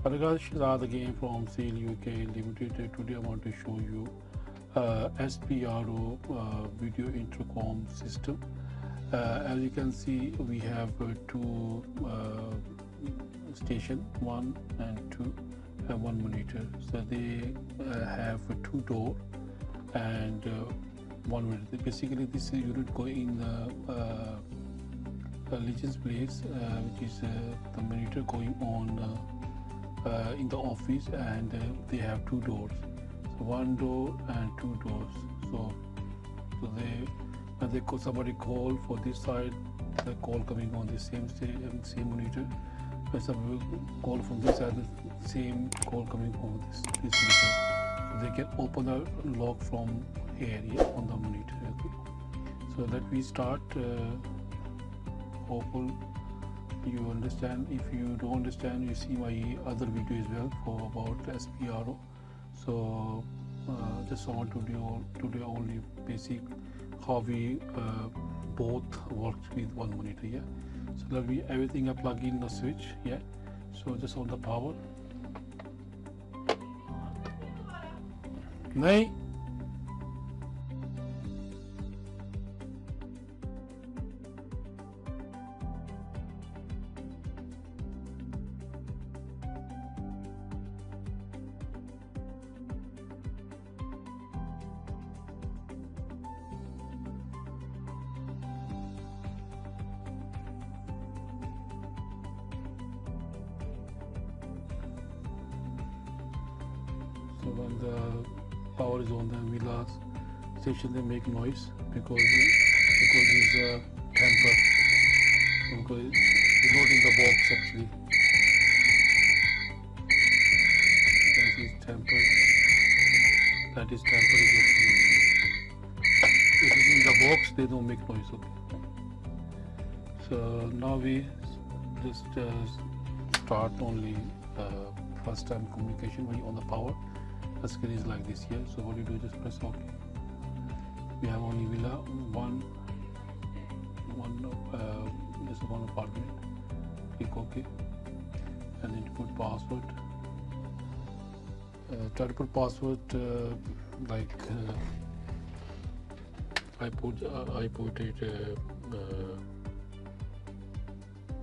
Hello guys, Shahzad again from Sale UK Limited. Today I want to show you SPRO video intercom system. As you can see, we have two station, one and two, and one monitor. So they have two door and one monitor. Basically, this unit go in Legion's place, which is the monitor going on in the office, and they have two doors, so one door and two doors. So they when they call, somebody call for this side, the call coming on the same monitor. When somebody call from this side, the same call coming from this monitor. So they can open the lock from here, on the monitor. Okay. So let me start. Hopeful you understand. If you don't understand, you see my other video as well for about SPRO. So just want to do only basic how we both works with one monitor. Yeah, so let me everything I plug in the switch. Yeah, so just on the power. नहीं So when the power is on the villa station, they make noise because it's a temper. Because it's not in the box actually. You can see it's temper. That is temper is open. If it's in the box, they don't make noise. Okay. So now we just start only first time communication when you're on the power. The screen is like this here. So what you do, just press OK. We have only villa just one apartment. Click OK, and then put password. Try to put password like I put it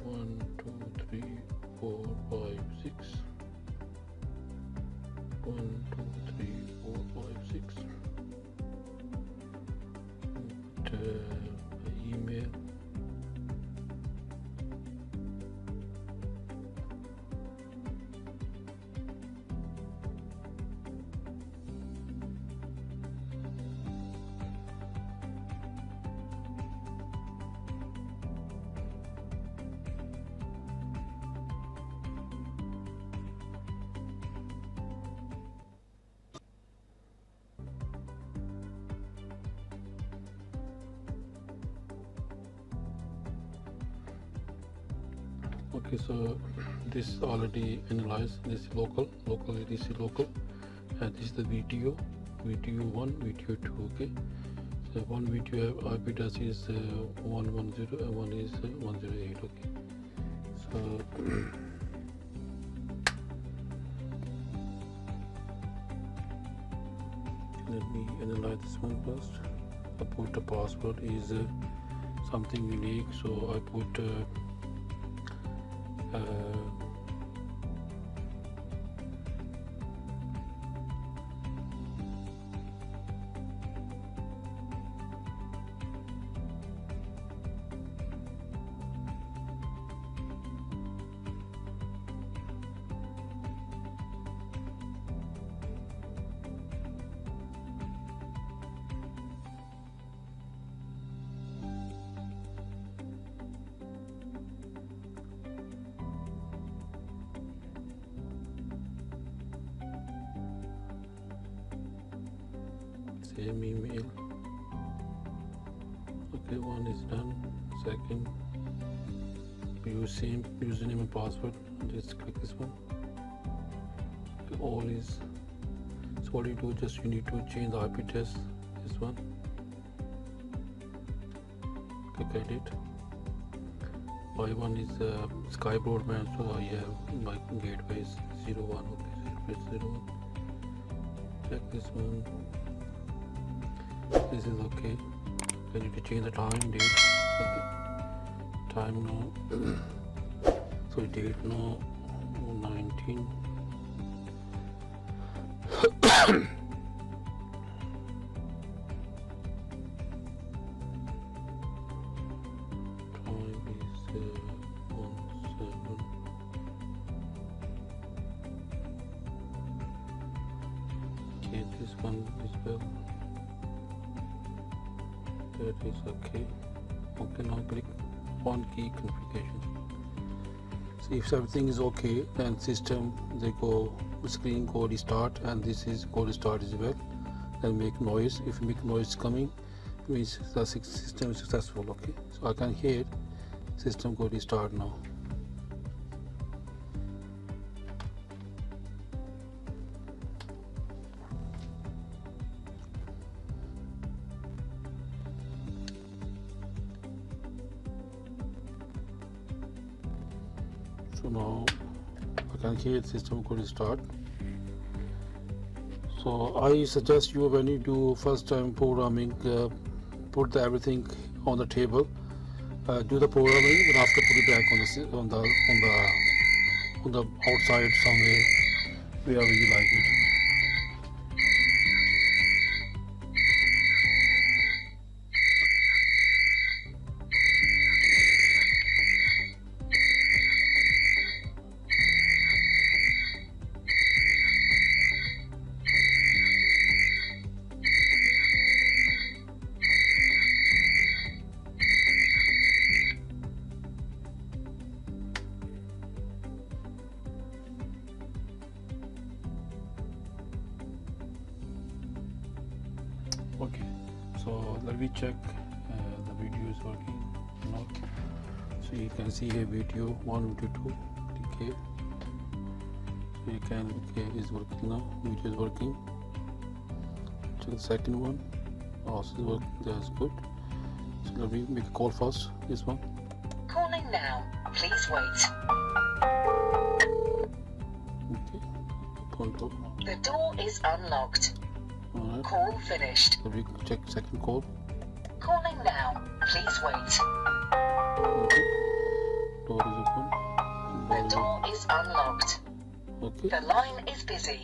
1 2 3 4 5 6. 1 2 3 4 5 6. Put email. Okay, so this is already analyzed. This is local, this is local, and this is the video 1, video 2. Okay, so one video IP address is 110 and one is 108. Okay, so let me analyze this one first. I put the password is something unique, so I put same email. Okay, one is done. Second, use same username and password. Just click this one. Okay, all is. So what you do, just you need to change the IP address. This one. Click edit. My one is Sky Broadband, so I have my gateway is 01. Okay, so press 01. Check this one. This is okay. I need to change the time, date. Okay. Time now. So date now 19. Okay, this one is well. That is okay. Okay, now click on key configuration. So if everything is okay, then system they go screen go restart, and this is go restart as well. Then make noise. If you make noise coming, means the system is successful. Okay, so I can hear system go restart now. So now I can hear the system could start. So I suggest you, when you do first time programming, put everything on the table, do the programming, and after put it back on the outside somewhere, wherever you like it. Okay, so let me check the video is working or not. So you can see here video 1, video 2. Click here. So you can okay, is working now. Video is working. Check the second one. Also working. That's good. So let me make a call first. This one. Calling now. Please wait. Okay. Phone call. The door is unlocked. Alright. Call finished. So we check second call. Calling now. Please wait. Okay. Door is open. The door is unlocked. Okay. The line is busy.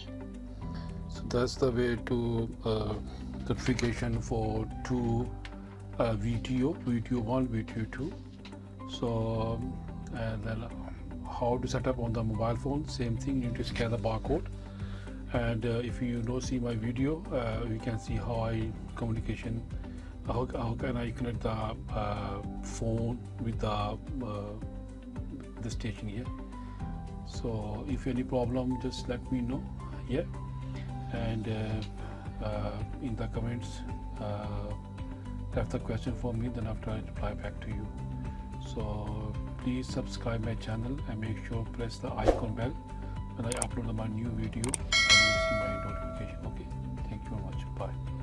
So that's the way to configuration for two video 1, video 2. So and then how to set up on the mobile phone, same thing, you need to scan the barcode. And if you don't see my video, you can see how I communication, how can I connect the phone with the station here. So if any problem, just let me know. Yeah, and in the comments left the question for me, then after I reply back to you. So please subscribe my channel and make sure press the icon bell when I upload my new video, and you will see my notification. Okay, thank you very much. Bye.